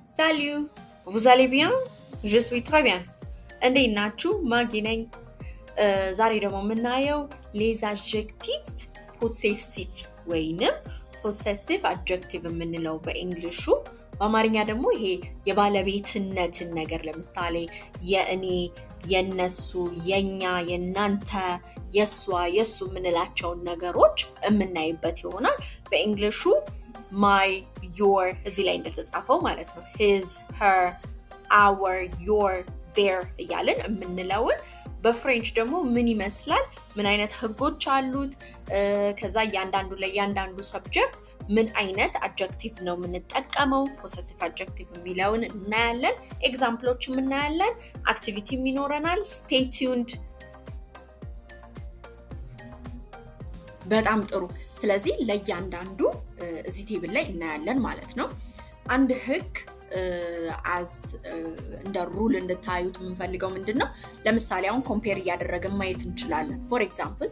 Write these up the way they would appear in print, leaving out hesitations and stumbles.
Salut, vous allez bien? Je suis très bien. እንዴት ናችሁ? ማጊ ነኝ። ዛሬ ደግሞ የምናየው les adjectifs possessifs ወይንም possessive adjective የምንለው በእንግሊሹ በአማርኛ ደግሞ ይሄ የባለቤትነትን ነገር ለምሳሌ የእኔ የነሱ የኛ የናንተ የሷ የሱ የምንላቸውን ነገሮች የምናይበት ይሆናል በእንግሊሹ my your እዚህ ላይ እንደተጻፈው ማለት ነው his her our your their እያለን የምንለውን በፍሬንች ደግሞ ምን ይመስላል ምን አይነት ህጎች አሉት ከዛ ያንዳንዱ ሰብጀክት ምን አይነት አድጀክቲቭ ነው የምንጠቀመው possessive adjective የሚለውን እናያለን ኤግዛምፕሎችም እናያለን አክቲቪቲም ይኖረናል stay tuned በጣም ጥሩ ስለዚህ ለያንዳንዱ እዚህ ቴብል ላይ እናያለን ማለት ነው አንድ ህግ as እንደ ሩል እንድታዩት የምንፈልገው ምንድነው ለምሳሌ አሁን ኮምፔር ያደረገን ማየት እንችላለን for example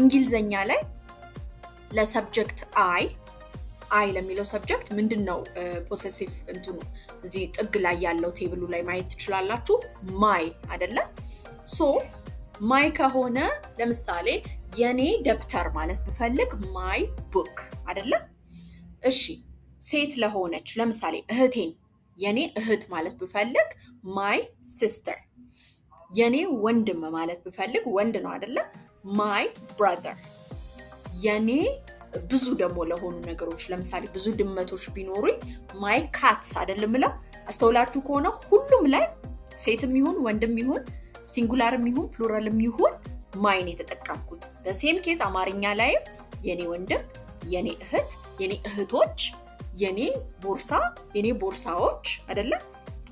እንግሊዘኛ ላይ ለሰብጀክት I ለሚለው ሰብጀክት ምንድነው possessive እንትኑ እዚህ ጥግ ላይ ያለው ቴብሉ ላይ ማየት ትችላላችሁ my አይደለ so my ከሆነ ለምሳሌ የኔ ደብተር ማለት ብፈልግ my book አይደለ እሺ ሴት ለሆነች ለምሳሌ እህቴን የኔ እህት ማለት ብፈልግ my sister የኔ ወንድም ማለት ብፈልግ ወንድ ነው አይደለ my brother የኔ ብዙ ደግሞ ለሆኑ ነገሮች ለምሳሌ ብዙ ድመቶች ቢኖሩኝ my cats አይደለም ላ አስተውላችሁ ከሆነ ሁሉም ላይ ሴትም ይሁን ወንድም ይሁን ሲንጉላርም ይሁን ፕሉራልም ይሁን my ነው የተጠቀምኩት በሴም ኬዝ አማርኛ ላይ የኔ ወንድም የኔ እህት የኔ እህቶች የኔ ቦርሳ የኔ ቦርሳዎች አይደለ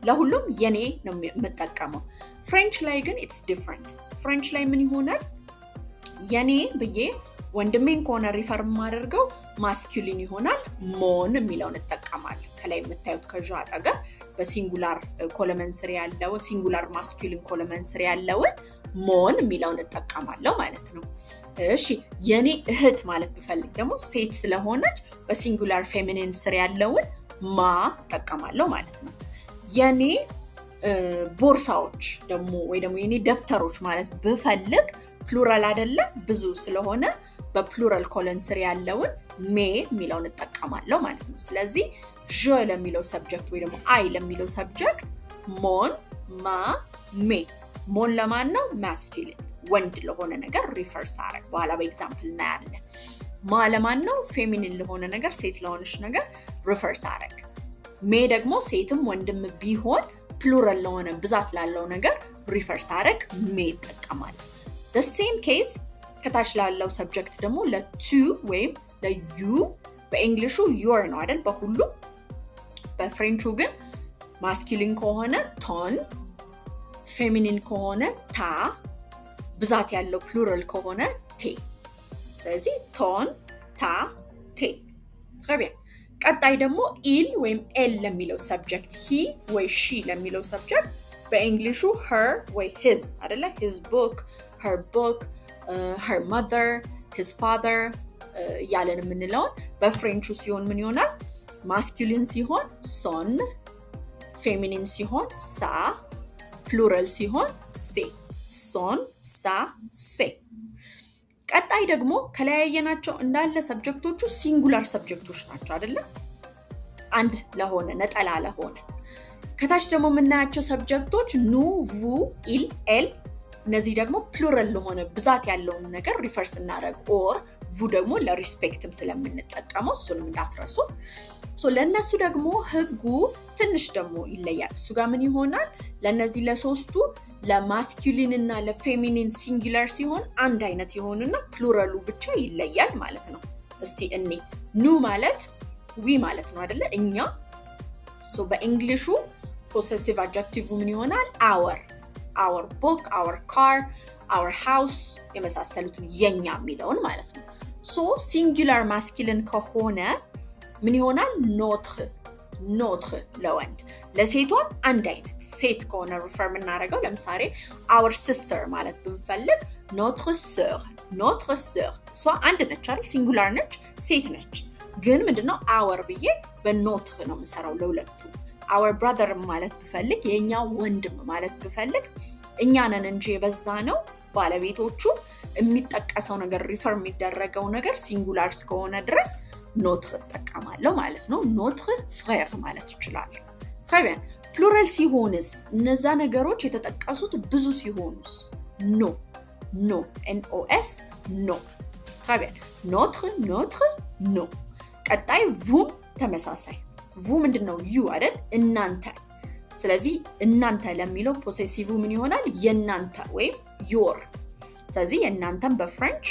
ለሁሉም የኔ ነው የምጠቀመው ፍሬንች ላይ ግን it's different ፍሬንች ላይ ምን ይሆናል የኔ ብዬ ወንድሜን ኮነ ሪፈር ማድርገው ማስኩሊን ይሆናል ሞን የሚለውን ተጠቀማለሁ ከላይ የምታዩት ከጆ አጠገብ በሲንጉላር ኮለመን ስር ያለው ሲንጉላር ማስኩሊን ኮለመን ስር ያለው ሞን የሚለውን ተጠቀማለሁ ማለት ነው እሺ የኔ እህት ማለት ብፈልግ ደግሞ ሴት ስለሆነች በሲንጉላር ፌሚኒን ስር ያለውን ማ ተጠቀማለሁ ማለት ነው የኔ ቦርሳዎች ደግሞ ወይ ደግሞ የኔ ደፍተሮች ማለት ብፈልግ ፕሉራል አይደለ ብዙ ስለሆነ በፕሉራል ኮለን ስር ያለውን ሜ የሚለውን ተጠቀማለሁ ማለት ነው ስለዚህ ጆ ለሚለው ሰብጀክት ወይ ደግሞ አይ ለሚለው ሰብጀክት ሞን ማ ሜ ሞን ለማን ነው ማስኩሊን ወንድ ለሆነ ነገር ሪፈርስ አረግ በኋላ በኤግዛምፕል እናያለን ማ ለማን ነው ፌሚኒን ለሆነ ነገር ሴት ለሆነች ነገር ሪፈርስ አረግ ሜ ደግሞ ሴትም ወንድም ቢሆን ፕሉራል ለሆነ ብዛት ላለው ነገር ሪፈርስ አረግ ሜ ተጠቀማል the same case ከታች ላለው ሰብጀክት ደግሞ ለቱ ወይም ለዩ በእንግሊሹ your ነው አይደል በሁሉ በፍሬንቹ ግን ማስኩሊን ከሆነ ton ፌሚኒን ከሆነ ታ ብዛት ያለው ፕሉራል ከሆነ ቴ ስለዚህ ton ta te très bien ቀጣይ ደግሞ il ወይም elle ለሚለው ሰብጀክት he ወይ she ለሚለው ሰብጀክት በእንግሊሹ her ወይ his አይደለ his book her book her mother his father ያለን የምንለውን በፍሬንቹ ሲሆን ምን ይሆናል ማስኩሊን ሲሆን son ፌሚኒን ሲሆን sa ፕሉራል ሲሆን se son sa se ቀጣይ ደግሞ ከለያየናቸው እንዳለ ሰብጀክቶቹ ሲንጉላር ሰብጀክቶች ናቸው አይደለ አንድ ለሆነ ነጠላ ለሆነ ከታች ደግሞ የምናያቸው ሰብጀክቶች ኑ vu il elle እነዚህ ደግሞ ፕሉራል ለሆነ ብዛት ያለውን ነገር ሪፈርስ እናደርግ ኦር vu ደግሞ ለሪስፔክትም ስለምንጠቀመው እሱንም እንዳትረሱ ሶ ለነሱ ደግሞ ህጉ ትንሽ ደግሞ ይለያል እሱ ጋር ምን ይሆናል ለነዚህ ለሶስቱ ለማስኩሊን እና ለፌሚኒን ሲንጉላር ሲሆን አንድ አይነት ይሆንና ፕሉራሉ ብቻ ይለያል ማለት ነው እስቲ እኔ ኑ ማለት ዊ ማለት ነው አይደለ እኛ ሶ በእንግሊሹ possessive adjective ምን ይሆናል our book our car our house የመሳሰሉትን የኛ የሚለውን ማለት ነው ሶ ሲንጉላር ማስኩሊን ከሆነ ምን ይሆናል notre ለወንድ ለሴቷም አንድ አይነት ሴት ከሆነ ሪፈር እናደርገው ለምሳሌ our sister ማለት ብንፈልግ notre sœur እሷ አንድ ነች አይደል ሲንጉላር ነች ሴት ነች ግን ምንድነው our ብዬ በኖትር ነው የምሰራው ለሁለቱ our brother ማለት ብፈልግ የኛ ወንድም ማለት ብፈልግ እኛ ነን እንጂ የበዛ ነው ባለቤቶቹ የሚጠቀሰው ነገር ሪፈር የሚደረገው ነገር ሲንጉላር እስከሆነ ድረስ notre ተጠቀማለሁ ማለት ነው notre frère ማለት ይችላል très bien plural ሲሆንስ እነዛ ነገሮች የተጠቀሱት ብዙ ሲሆኑስ no no no très bien notre no ቀጣይ vous ተመሳሳይ vous ምንድነው you አይደል እናንተ ስለዚህ እናንተ ለሚለው ፖሴሲቭ ምን ይሆናል የናንተ ወይ your ስለዚህ የናንተም በፍሬንች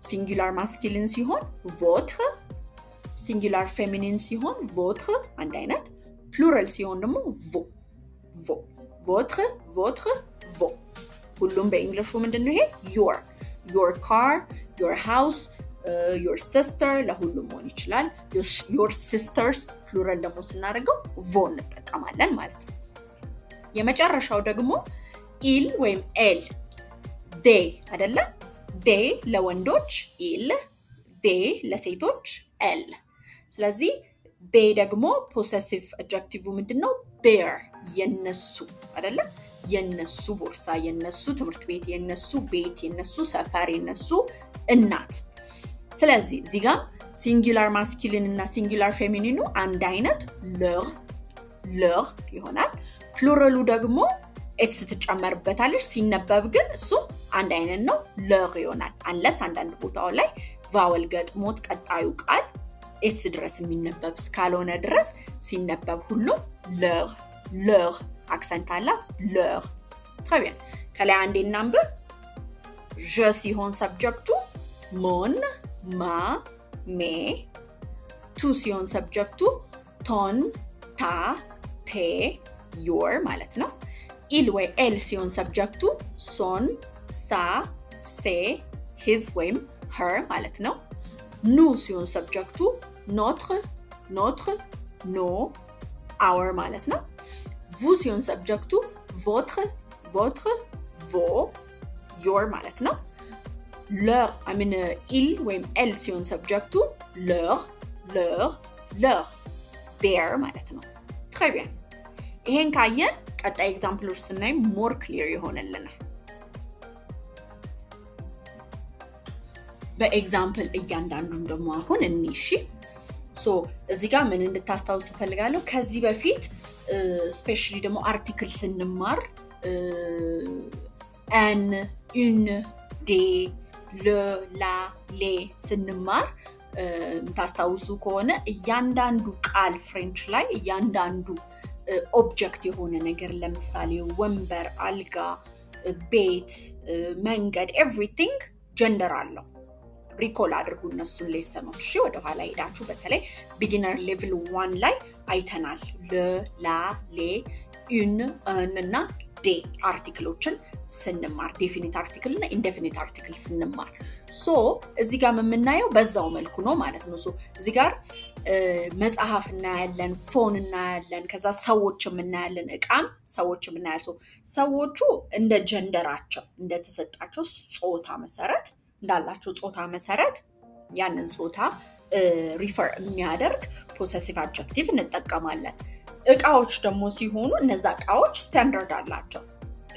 ሲንጉላር ማስኩሊን ሲሆን votre ሲንጉላር ፌሚኒን ሲሆን votre አንድ አይነት ፕሉራል ሲሆን ደግሞ vos votre vos ሁሉም በእንግሊሹ ምንድነው ይሄ your car your house your sister ለሁሉም ሆነ ይችላል your sisters ፕሉራል ደግሞ ስናደርገው vos እንጠቀማለን ማለት ነው የመጨረሻው ደግሞ il ወይም elle they አይደለ they ለወንዶች il they ለሴቶች elle ስለዚህ they ደግሞ possessive adjective ምንድነው their የነሱ አይደለ የነሱ ቦርሳ የነሱ ትምህርት ቤት የነሱ ቤት የነሱ ሰፈር የነሱ እናት ስለዚህ እዚህ ጋር ሲንጉላር ማስኩሊን እና ሲንጉላር ፌሚኒኑ አንድ አይነት leur ይሆናል ፕሉራሉ ደግሞ s ተጨመርበታለሽ ሲነበብ ግን እሱ አንድ አይነት ነው leur ይሆናል አንለስ አንዳንድ ቦታው ላይ ቫወል ገጥሞት ቀጣዩ ቃል s ድረስ የሚነበብ ስካልሆነ ድረስ ሲነበብ ሁሉ leur አክሰንት አላት leur très bien ከላይ አንዴ እናንብብ je ሲሆን ሰብጀክቱ mon ma mes tu ሲሆን ሰብጀክቱ ton ta te your ማለት ነው il ወይ elle ሲሆን ሰብጀክቱ son sa se his ወይም her ማለት ነው nous ሲሆን ሰብጀክቱ notre nos our ማለት ነው vous ሲሆን ሰብጀክቱ votre vos your ማለት ነው leur il ወይም elle ሲሆን ሰብጀክቱ leur their ማለት ነው très bien ይሄን ካየን ቀጣይ ኤግዛምፕሎች ስናይ ሞር ክሊር ይሆነልናል በኤግዛምፕል እያንዳንዱን ደግሞ አሁን እንይሽ ሶ እዚህ ጋር ምን እንድታስታውሱ ፈልጋለሁ ከዚህ በፊት ስፔሻሊ ደግሞ አርቲክል ስንማር un une des le la les ስንማር ታስታውሱ ከሆነ እያንዳንዱ ቃል ፍሬንች ላይ እያንዳንዱ ኦብጀክት የሆነ ነገር ለምሳሌ ወንበር አልጋ ቤት መንገድ ኤቭሪቲንግ ጀንደር አለው ሪኮል አድርጉ እነሱን ሌሰኖች እሺ ወደ ኋላ ሄዳችሁ በተለይ ቢጊነር ሌቭል 1 ላይ አይተናል le la les une un እና des አርቲክሎችን ስንማር ዴፊኒት አርቲክል እና ኢንዴፊኒት አርቲክል ስንማር ሶ እዚህ ጋር የምናየው በዛው መልኩ ነው ማለት ነው ሶ እዚህ ጋር መጽሐፍ እናያለን ፎን እናያለን ከዛ ሰዎች እናያለን እቃም ሰዎች እናያለን ሶ ሰዎቹ እንደ ጀንደራቸው እንደ ተሰጣቸው ጾታ መሰረት እንዳላቸው ጾታ መሰረት ያንን ጾታ ሪፈር የሚያደርግ ፖሰሲቭ አድጀክቲቭ እንጠቀማለን እቃዎች ደግሞ ሲሆኑ እነዛ እቃዎች ስታንዳርድ አላቸው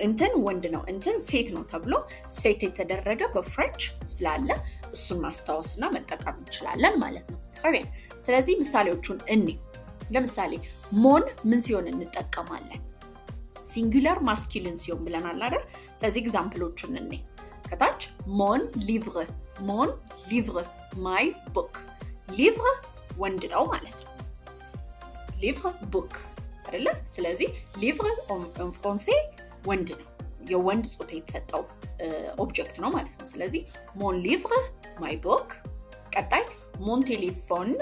እንትን ወንድ ነው እንትን ሴት ነው ተብሎ ሴት የተደረገ በፍሬንች ስላለ እሱን ማስታወስና መጠቀም እንችላለን ማለት ነው ታዲያ ስለዚህ ምሳሌዎቹን ለምሳሌ ሞን ምን ሲሆን እንጠቀማለን ሲንጉላር ማስኩሊን ሲሆን ብለናል አይደል ስለዚህ ኤግዛምፕሎቹን ከታች mon livre my book livre ወንድ ነው ማለት ነው livre book አይደለ ስለዚህ livre en français ወንድ ነው የወንድ ጾታ የተሰጠው ኦብጀክት ነው ማለት ነው ስለዚህ mon livre my book ቀጣይ mon téléphone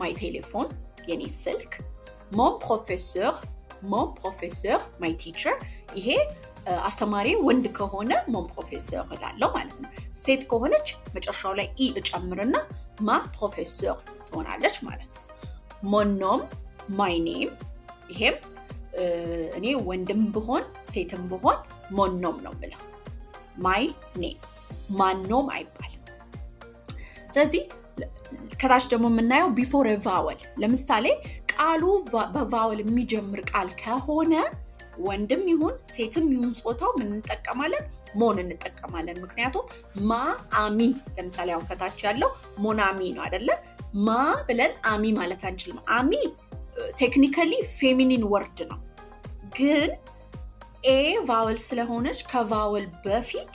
my telephone የኔ ስልክ mon professeur my teacher ይሄ አስተማሪ ወንድ ከሆነ mon professeur እላለሁ ማለት ነው ሴት ከሆነች መጨረሻው ላይ ኢ እጨምርና ma professeur ትሆናለች ማለት ነው mon nom my name ይሄም እኔ ወንድም ብሆን ሴትም ብሆን mon nom ነው ብለው my name ማን ኖም አይባልም ስለዚህ ከታች ደግሞ የምናየው before a vowel ለምሳሌ ቃሉ በቫወል የሚጀምር ቃል ከሆነ ወንድም ይሁን ሴትም ይሁን ጾታው ምን እንጠቀማለን? ሞን እንጠቀማለን። ምክንያቱም ማ አሚ ለምሳሌ አሁን ከታች ያለው ሞናሚ ነው አይደለ? ማ ብለን አሚ ማለት አንችልም። አሚ ቴክኒካሊ ፌሚኒን ወርድ ነው፣ ግን ኤ ቫወል ስለሆነች ከቫወል በፊት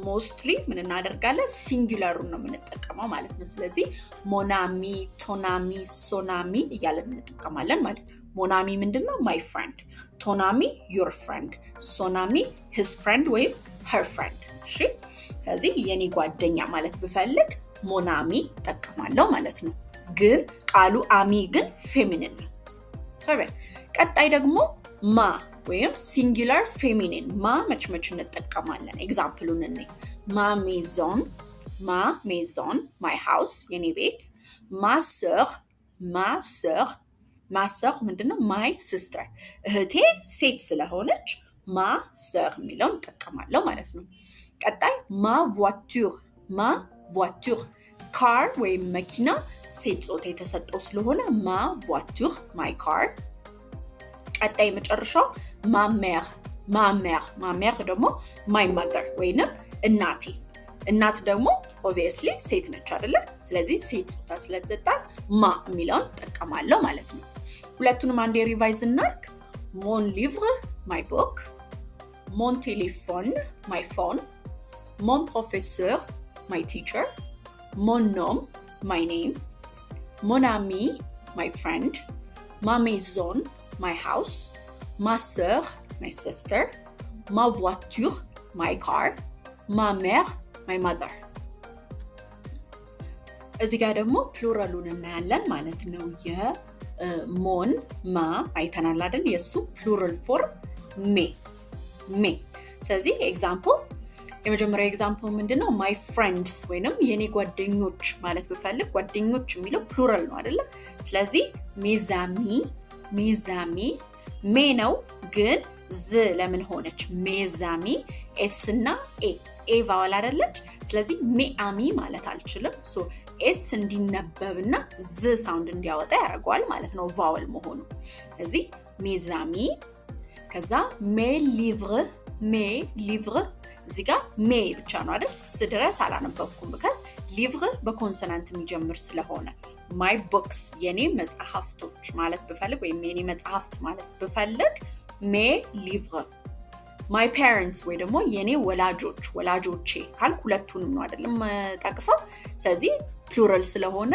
ሞስትሊ ምን እናደርጋለን? ሲንጉላሩን ነው የምንጠቀመው ማለት ነው። ስለዚህ ሞናሚ፣ ቶናሚ፣ ሶናሚ እያለን እንጠቀማለን ማለት ነው። ሞናሚ ምንድነው? my friend። ቶናሚ your friend። ሶናሚ his friend ወይም her friend። እሺ ስለዚህ የኔ ጓደኛ ማለት ብፈልግ ሞናሚ እጠቀማለሁ ማለት ነው። ግን ቃሉ አሚ ግን ፌሚኒን ነው። ቀጣይ ደግሞ ማ ወይም ሲንጉላር ፌሚኒን ማ መች እንጠቀማለን? ኤግዛምፕሉን እንይ። ማ ሜዞን my house የኔ ቤት። ma sœur ምንድነው? my sister እህቴ ሴት ስለሆነች ma sœur የሚለውን እጠቀማለሁ ማለት ነው። ቀጣይ ma voiture car ወይም መኪና ሴት ጾታ የተሰጠው ስለሆነ ma voiture my car። ቀጣይ መጨረሻው ma mère ደግሞ my mother ወይንም እናቴ። እናት ደግሞ obviously ሴት ነች አይደለ? ስለዚህ ሴት ጾታ ስለተሰጣት ማ የሚለውን እጠቀማለሁ ማለት ነው። ሁለቱንም አንዴ ሪቫይዝ እናድርግ። mon livre my book፣ mon téléphone my phone፣ mon professeur my teacher፣ mon nom my name፣ mon ami my friend፣ ma maison my house፣ ma sœur my sister፣ ma voiture my car፣ ma mère my mother። እዚህ ጋር ደግሞ ፕሉራሉን እናያለን ማለት ነው። የሞን ማ አይተናል አይደል? የሱ ፕሉራል ፎርም ሜ። ስለዚህ ኤግዛምፕል የመጀመሪያው ኤግዛምፕል ምንድነው? my friends ወይንም የኔ ጓደኞች ማለት ብፈልግ ጓደኞች የሚለው ፕሉራል ነው አይደለ? ስለዚህ ሜዛሚ ሜ ነው፣ ግን ዝ ለምን ሆነች? ሜዛሚ ኤስ እና ኤ ቫወል አይደለች? ስለዚህ ሜአሚ ማለት አልችልም። ሶ ኤስ እንዲነበብና ዝ ሳውንድ እንዲያወጣ ያደርገዋል ማለት ነው ቫወል መሆኑ። ስለዚህ ሜዛሚ። ከዛ ሜ ሊቭር እዚህ ጋር ሜ ብቻ ነው አይደል? ስድረስ አላነበብኩም because ሊቭር በኮንሶናንት የሚጀምር ስለሆነ። my books የኔ መጽሐፍቶች ማለት ብፈልግ ወይም የኔ መጽሐፍት ማለት ብፈልግ ሜ ሊቭር። my parents ወይ ደግሞ የኔ ወላጆቼ ካልኩ ሁለቱንም ነው አይደለም ጠቅሰው። ስለዚህ ፕሉራል ስለሆነ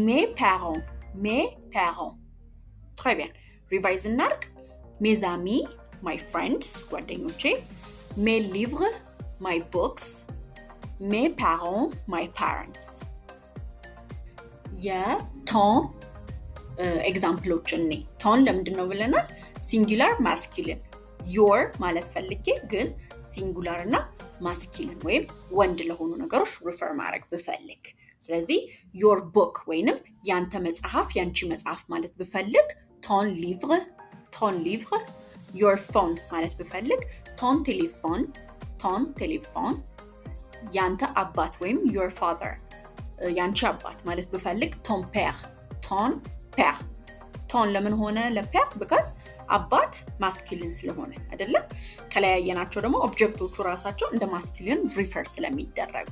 mes parents። très bien ሪቫይዝ እናድርግ። mes amis my friends ጓደኞቼ፣ mes livres my books፣ mes parents my parents። የቶን ኤግዛምፕሎች እኔ ቶን ለምንድን ነው ብለናል? ሲንጉላር ማስኪሊን your ማለት ፈልጌ ግን ሲንጉላር እና ማስኪሊን ወይም ወንድ ለሆኑ ነገሮች ሪፈር ማድረግ ብፈልግ። ስለዚህ your book ወይንም ያንተ መጽሐፍ ያንቺ መጽሐፍ ማለት ብፈልግ ton livre። your phone ማለት ብፈልግ ton téléphone። ያንተ አባት ወይም your father ያንቺ አባት ማለት ብፈልግ ton père። ton ለምን ሆነ ለፔር? because አባት ማስኪሊን ስለሆነ አይደለ? ከለያየናቸው ደግሞ ኦብጀክቶቹ ራሳቸው እንደ ማስኪሊን ሪፈር ስለሚደረጉ።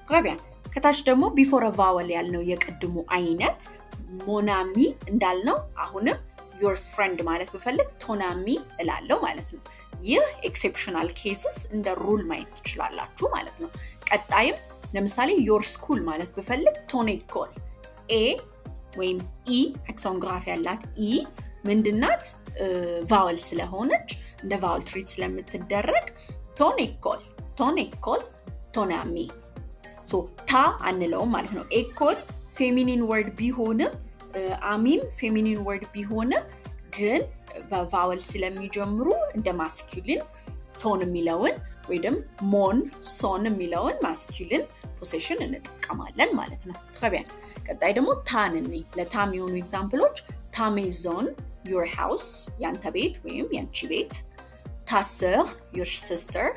ታዲያ ከታች ደግሞ ቢፎር ቫወል ያልነው የቅድሙ አይነት ሞናሚ እንዳልነው አሁንም your friend ማለት ብፈልግ ቶናሚ እላለሁ ማለት ነው። ይህ ኤክሴፕሽናል ኬስስ እንደ ሩል ማየት ትችላላችሁ ማለት ነው። ቀጣይም ለምሳሌ your school ማለት ብፈልግ ton école። ኤ ወይም ኢ አክሰንት ግራፍ ያላት ኢ ምንድናት? ቫወል ስለሆነች እንደ ቫወል ትሪት ስለምትደረግ ton école ቶናሚ። ሶ ታ አንለውም ማለት ነው። ኤኮል ፌሚኒን ወርድ ቢሆንም አሚም ፌሚኒን ወርድ ቢሆንም ግን በቫወል ስለሚጀምሩ እንደ ማስኪሊን ቶን የሚለውን ወይም ሞን ሶን የሚለውን ማስኪሊን ፖሴሽን እንጠቀማለን ማለት ነው። ታዲያ ቀጣይ ደግሞ ታንኒ ለታም የሆኑ ኤግዛምፕሎች ta maison your house ያንተ ቤት ወይም ያንቺ ቤት። ta sœur your sister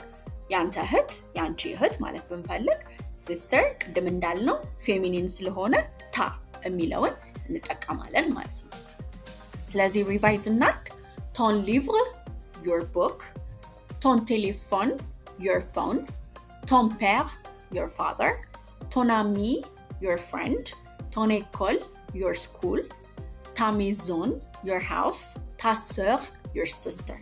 ያንተ እህት ያንቺ እህት ማለት ብንፈልግ sister ቅድም እንዳልነው ፌሚኒን ስለሆነ ታ የሚለውን እንጠቀማለን ማለት ነው። ስለዚህ ሪቫይዝ እናርግ ton livre your book ton téléphone your phone ton père your father ton ami your friend ton école your school ta maison your house ta sœur your sister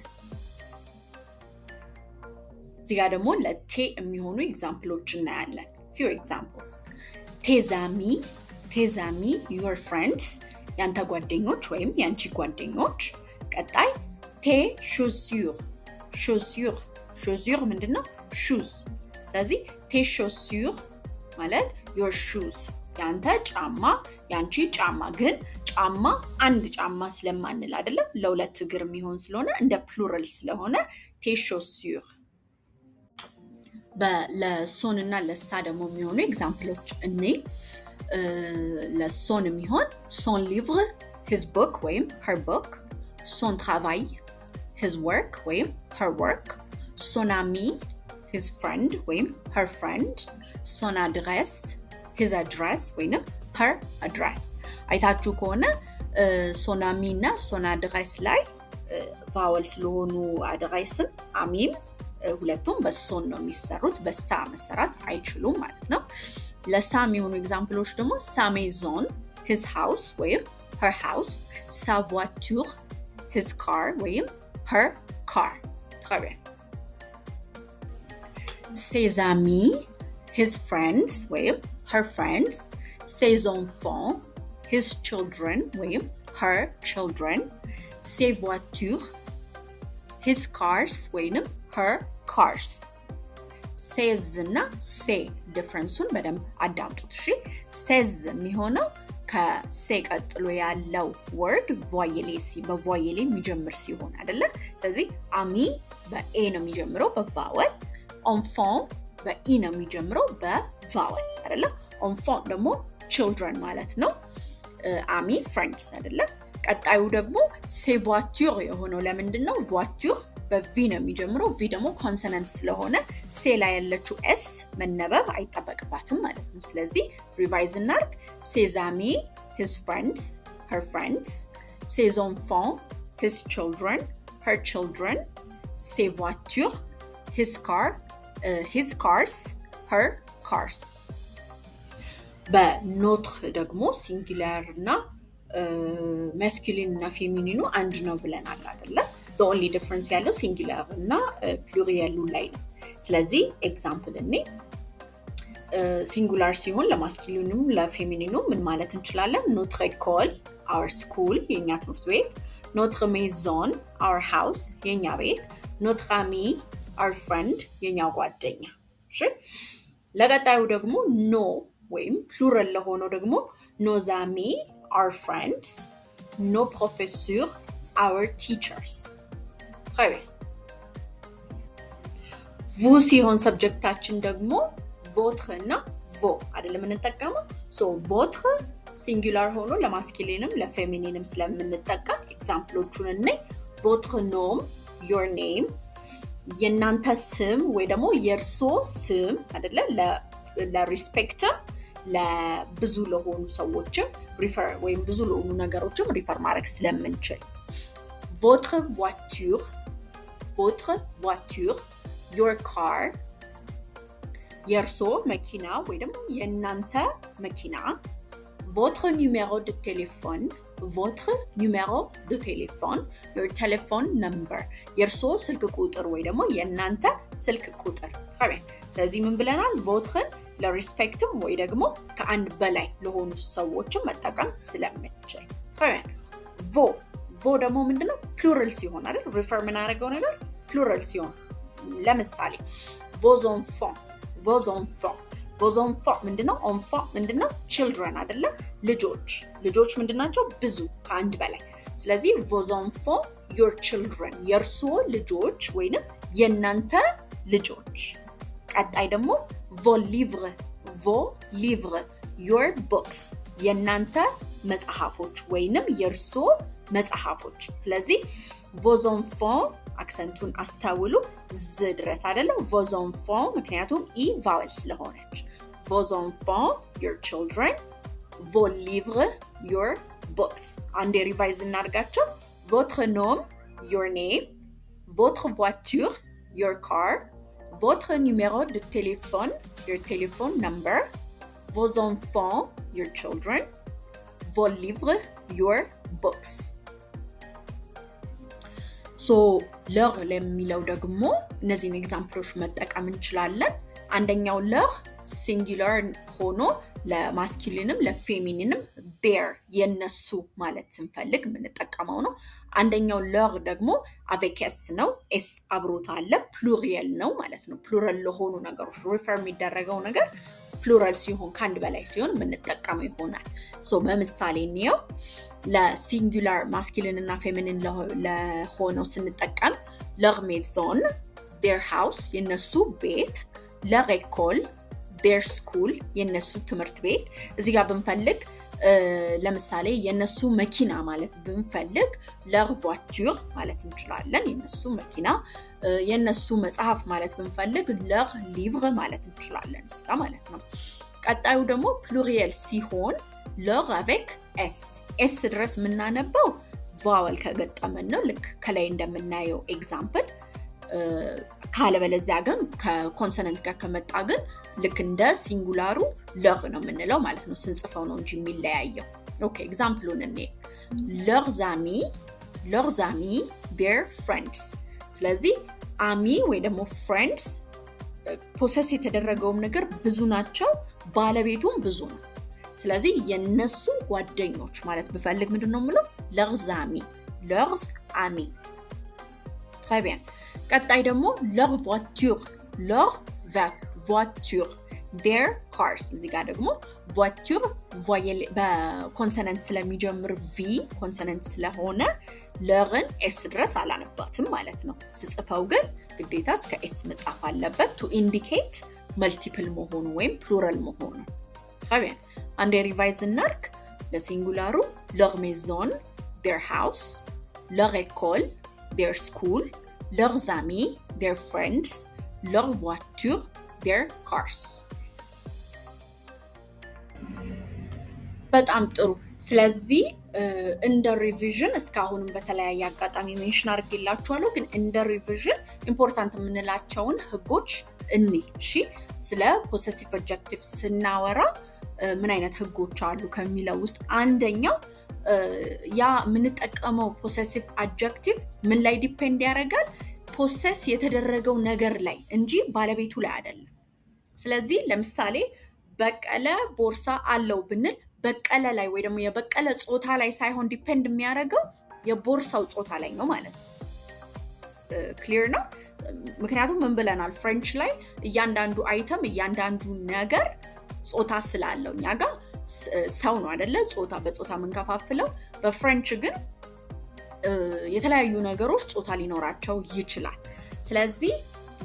እዚህ ጋር ደግሞ ለቴ የሚሆኑ ኤግዛምፕሎች እናያለን few examples tes amis your friends ያንተ ጓደኞች ወይም ያንቺ ጓደኞች ቀጣይ tes chaussures ምንድነው shoes ስለዚህ tes chaussures ማለት your shoes ያንተ ጫማ ያንቺ ጫማ ግን ጫማ አንድ ጫማ ስለማንል አይደለ ለሁለት እግር የሚሆን ስለሆነ እንደ ፕሉራል ስለሆነ tes chaussures ለሶን እና ለሳ ደግሞ የሚሆኑ ኤግዛምፕሎች እኔ ለሶን የሚሆን son livre his book ወይም her book son travail his work ወይም her work son ami his friend ወይም her friend son adresse his address ወይም her address አይታችሁ ከሆነ son ami እና son adresse ላይ ቫወል ስለሆኑ አድሬስም አሚም ሁለቱም በሶን ነው የሚሰሩት በሳ መሰራት አይችሉም ማለት ነው ለሳም የሆኑ ኤግዛምፕሎች ደግሞ sa maison his house ወይም her house sa voiture his car ወይም her car très bien ses amis his friends ወይም her friends ses enfants his children ወይም her children ses voitures his cars ወይም her cars says እና say difference-ን በደንብ አዳምጡት እሺ says የሚሆነው ከሴ ቀጥሎ ያለው word በቮየሌ የሚጀምር ሲሆን አይደለ ስለዚህ አሚ በኤ ነው የሚጀምረው በቫወል enfant በኢ ነው የሚጀምረው በቫወል አይደለ enfant ደግሞ children ማለት ነው አሚ friends አይደለ ቀጣዩ ደግሞ c'est voiture የሆነው ለምንድነው voiture በቪ ነው የሚጀምረው ቪ ደግሞ ኮንሶናንት ስለሆነ ሴ ላይ ያለችው ኤስ መነበብ አይጠበቅባትም ማለት ነው ስለዚህ ሪቫይዝ እናርግ ses amis his friends her friends ses enfants his children her children ses voitures his cars her cars በኖትር ደግሞ ሲንጉላር እና ማስኩሊን እና ፌሚኒኑ አንድ ነው ብለናል አይደለ the only difference ያለው singular እና plural ላይ ነው ስለዚህ ኤግዛምፕል እኔ singular ሲሆን ለማስኩሊኑም ለፌሚኒኑም ምን ማለት እንችላለን notre école our school የኛ ትምህርት ቤት notre maison our house የኛ ቤት notre ami our friend የኛ ጓደኛ እሺ ለቀጣዩ ደግሞ no ወይም plural ለሆነው ደግሞ nos amis our friends nos professeurs our teachers très bien vous ሲሆን ሰብጀክታችን ደግሞ votre እና vos አይደለም እንጠቀመው so votre singular ሆኖ ለማስኩሊንም ለፌሚኒንም ስለምንጠቀም ኤግዛምፕሎቹን እኔ votre nom your name የናንተ ስም ወይ ደግሞ የርሶ ስም አይደለ ለሪስፔክት ለብዙ ለሆኑ ሰዎችም ሪፈር ወይም ብዙ ለሆኑ ነገሮችም ሪፈር ማድረግ ስለምንችል votre voiture your car የርሶ መኪና ወይ ደግሞ የናንተ መኪና votre numéro de téléphone your telephone number የርሶ ስልክ ቁጥር ወይ ደግሞ የናንተ ስልክ ቁጥር ስለዚህ ምን ብለናል votre ለሪስፔክትም ወይ ደግሞ ከአንድ በላይ ለሆኑ ሰዎችም መጠቀም ስለምንችል vo ደግሞ ምንድነው ፕሉራል ሲሆን አይደል ሪፈር ምን አደረገው ነገር ፕሉራል ሲሆን ለምሳሌ vos enfants ምንድነው enfant ምንድነው children አይደለ ልጆች ምንድናቸው ብዙ ከአንድ በላይ ስለዚህ vos enfants your children የርሶ ልጆች ወይንም የናንተ ልጆች ቀጣይ ደግሞ vos livres your books የናንተ መጽሐፎች ወይንም የርሶ መጽሐፎች ስለዚህ vos enfants አክሰንቱን አስተውሉ ዝ ድረስ አይደለም vos enfants ምክንያቱም ኢ ቫወል ስለሆነች vos enfants your children vos livres your books. አንዴ ሪቫይዝ እናድርጋቸው. Votre nom, your name. Votre voiture, your car. Votre numéro de téléphone, your telephone number. Vos enfants, your children. Vos livres, your books. So leur ለሚለው ደግሞ እነዚህን ኤግዛምፕሎች መጠቀም እንችላለን. አንደኛው leur ሲንጉላር ሆኖ ለማስኩሊንም ለፌሚኒንም their የነሱ ማለት ስንፈልግ የምንጠቀመው ነው። አንደኛው leur ደግሞ avec s ነው። s አብሮት አለ ፕሉራል ነው ማለት ነው። ፕሉራል ለሆኑ ነገሮች ሪፈር የሚደረገው ነገር ፕሉራል ሲሆን ከአንድ በላይ ሲሆን የምንጠቀመው ይሆናል። ሶ በምሳሌ እንየው። ለሲንጉላር ማስኩሊን እና ፌሚኒን ለሆነው ስንጠቀም leur maison, their house የነሱ ቤት፣ leur école, their school የነሱ ትምህርት ቤት። እዚህ ጋር ብንፈልግ ለምሳሌ የነሱ መኪና ማለት ብንፈልግ leur voiture ማለት እንችላለን። የነሱ መኪና የነሱ መጽሐፍ ማለት ብንፈልግ leur livre ማለት እንችላለን። እስካ ማለት ነው። ቀጣዩ ደግሞ ፕሉራል ሲሆን leur avec s s ድረስ የምናነበው ቫወል ከገጠመን ነው። ልክ ከላይ እንደምናየው ኤግዛምፕል ካለበለዚያ ግን ከኮንሶናንት ጋር ከመጣ ግን ልክ እንደ ሲንጉላሩ leur ነው የምንለው ማለት ነው። ስንጽፈው ነው እንጂ የሚለያየው። ኦኬ ኤግዛምፕሉን እንዴ leurs amis, their friends። ስለዚህ አሚ ወይ ደግሞ friends ፖሰስ የተደረገውም ነገር ብዙ ናቸው፣ ባለቤቱም ብዙ ነው። ስለዚህ የነሱ ጓደኞች ማለት ብፈልግ ምንድነው የምለው leurs amis። très bien። ቀጣይ ደግሞ leur voiture their cars። እዚህ ጋር ደግሞ voiture voyel በኮንሶናንት ስለሚጀምር v ኮንሶናንት ስለሆነ ለርን s ድረስ አላነባትም ማለት ነው። ስጽፈው ግን ግዴታ እስከ s መጻፍ አለበት to indicate multiple መሆኑ ወይም plural መሆኑ። très bien። አንዴ ሪቫይዝ እናርክ። ለሲንጉላሩ leur maison, their house. leur école, their school. leurs amis, their friends. leur voiture, their cars. በጣም ጥሩ። ስለዚህ እንደ ሪቪዥን እስካሁንም በተለያየ አጋጣሚ ሜንሽን አድርጌላችኋለሁ፣ ግን እንደ ሪቪዥን ኢምፖርታንት የምንላቸውን ህጎች እሺ ስለ ፖሰሲቭ አድጀክቲቭ ስናወራ ምን አይነት ህጎች አሉ ከሚለው ውስጥ አንደኛው ያ የምንጠቀመው ፖሰሲቭ አድጀክቲቭ ምን ላይ ዲፔንድ ያደርጋል? ፖሰስ የተደረገው ነገር ላይ እንጂ ባለቤቱ ላይ አይደለም። ስለዚህ ለምሳሌ በቀለ ቦርሳ አለው ብንል በቀለ ላይ ወይ ደግሞ የበቀለ ጾታ ላይ ሳይሆን ዲፔንድ የሚያደርገው የቦርሳው ጾታ ላይ ነው ማለት ነው። ክሊር ነው? ምክንያቱም ምን ብለናል ፍሬንች ላይ እያንዳንዱ አይተም እያንዳንዱ ነገር ጾታ ስላለው እኛ ጋር ሰው ነው አይደለ ጾታ በጾታ ምንከፋፍለው። በፍሬንች ግን የተለያዩ ነገሮች ጾታ ሊኖራቸው ይችላል። ስለዚህ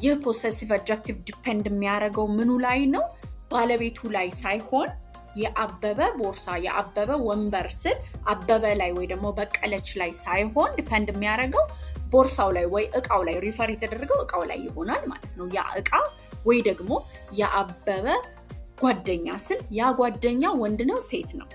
ይህ ፖሰሲቭ አድጀክቲቭ ዲፔንድ የሚያደርገው ምኑ ላይ ነው? ባለቤቱ ላይ ሳይሆን የአበበ ቦርሳ የአበበ ወንበር ስል አበበ ላይ ወይ ደግሞ በቀለች ላይ ሳይሆን ዲፔንድ የሚያደርገው ቦርሳው ላይ ወይ እቃው ላይ ሪፈር የተደረገው እቃው ላይ ይሆናል ማለት ነው። ያ እቃ ወይ ደግሞ የአበበ ጓደኛ ስል ያ ጓደኛ ወንድ ነው ሴት ነው።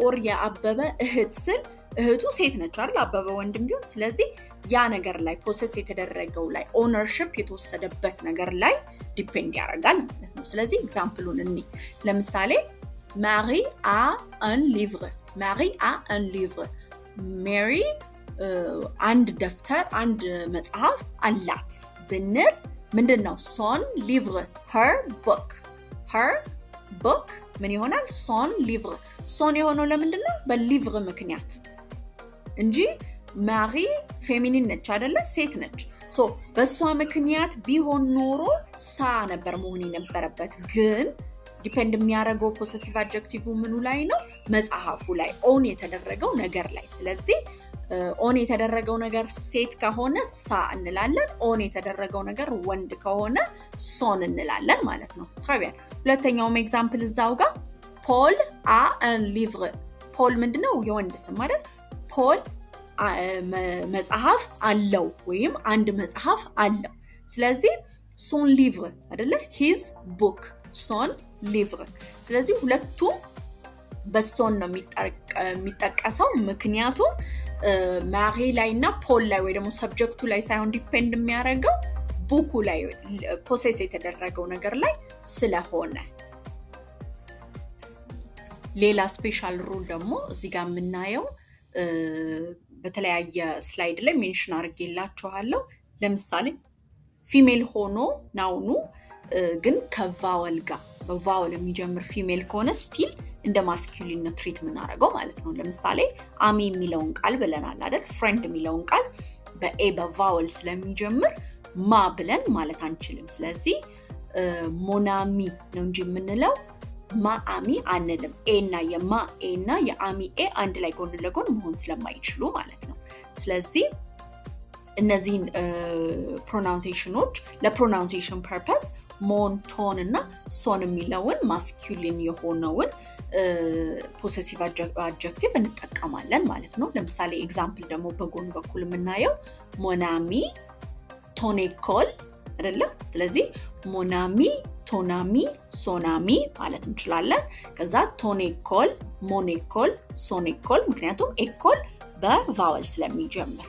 ኦር የአበበ እህት ስል እህቱ ሴት ነች አይደል? አበበ ወንድም ቢሆን ስለዚህ ያ ነገር ላይ ፕሮሰስ የተደረገው ላይ ኦነርሺፕ የተወሰደበት ነገር ላይ ዲፔንድ ያደርጋል ማለት ነው። ስለዚህ ኤግዛምፕሉን ለምሳሌ Marie a un livre. Mary አንድ ደፍተር አንድ መጽሐፍ አላት ብንል ምንድነው son livre her book ምን ይሆናል? son livre son የሆነው ለምንድነው? በሊቭር ምክንያት እንጂ ማሪ ፌሚኒን ነች አይደለ? ሴት ነች። ሶ በሷ ምክንያት ቢሆን ኖሮ ሳ ነበር መሆን የነበረበት። ግን ዲፔንድ የሚያደርገው ፖሰሲቭ አድጀክቲቭ ምኑ ላይ ነው? መጽሐፉ ላይ ኦን የተደረገው ነገር ላይ። ስለዚህ ኦን የተደረገው ነገር ሴት ከሆነ ሳ እንላለን፣ ኦን የተደረገው ነገር ወንድ ከሆነ ሶን እንላለን ማለት ነው። ታዲያ ሁለተኛውም ኤግዛምፕል እዛው ጋር ፖል a un livre ፖል ምንድነው? የወንድ ስም አይደል? ፖል መጽሐፍ አለው ወይም አንድ መጽሐፍ አለው። ስለዚህ son livre አይደለ? his book son livre። ስለዚህ ሁለቱም በሶን ነው የሚጠቀሰው ምክንያቱም ማሪ ላይና ፖል ላይ ወይ ደግሞ ሰብጀክቱ ላይ ሳይሆን ዲፔንድ የሚያደርገው ቡኩ ላይ ፖሴስ የተደረገው ነገር ላይ ስለሆነ ሌላ ስፔሻል ሩል ደግሞ እዚህ ጋር የምናየው በተለያየ ስላይድ ላይ ሜንሽን አድርጌላችኋለሁ ለምሳሌ ፊሜል ሆኖ ናውኑ ግን ከቫወል ጋር በቫወል የሚጀምር ፊሜል ከሆነ ስቲል እንደ ማስኩሊን ነው ትሪት የምናደርገው ማለት ነው ለምሳሌ አሚ የሚለውን ቃል ብለናል አይደል ፍሬንድ የሚለውን ቃል በኤ በቫወል ስለሚጀምር ማ ብለን ማለት አንችልም ስለዚህ ሞናሚ ነው እንጂ የምንለው ማአሚ አንልም ኤና የማ ኤና የአሚ ኤ አንድ ላይ ጎን ለጎን መሆን ስለማይችሉ ማለት ነው ስለዚህ እነዚህን ፕሮናንሴሽኖች ለፕሮናንሴሽን ፐርፐዝ ሞን ቶን እና ሶን የሚለውን ማስኩሊን የሆነውን ፖሴሲቭ አድጀክቲቭ እንጠቀማለን ማለት ነው ለምሳሌ ኤግዛምፕል ደግሞ በጎን በኩል የምናየው ሞናሚ ቶኔኮል አይደለ ስለዚህ ሞናሚ ቶናሚ ሶናሚ ማለት እንችላለን ከዛ ቶኔኮል ሞኔኮል ሶኔኮል ምክንያቱም ኤኮል በቫወል ስለሚጀምር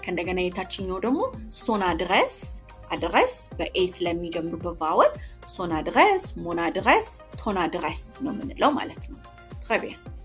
ከእንደገና የታችኛው ደግሞ ሶን አድሬስ በኤ ስለሚጀምር በቫወል ሶን አድሬስ ሞን አድሬስ ቶን አድሬስ ነው የምንለው ማለት ነው très bien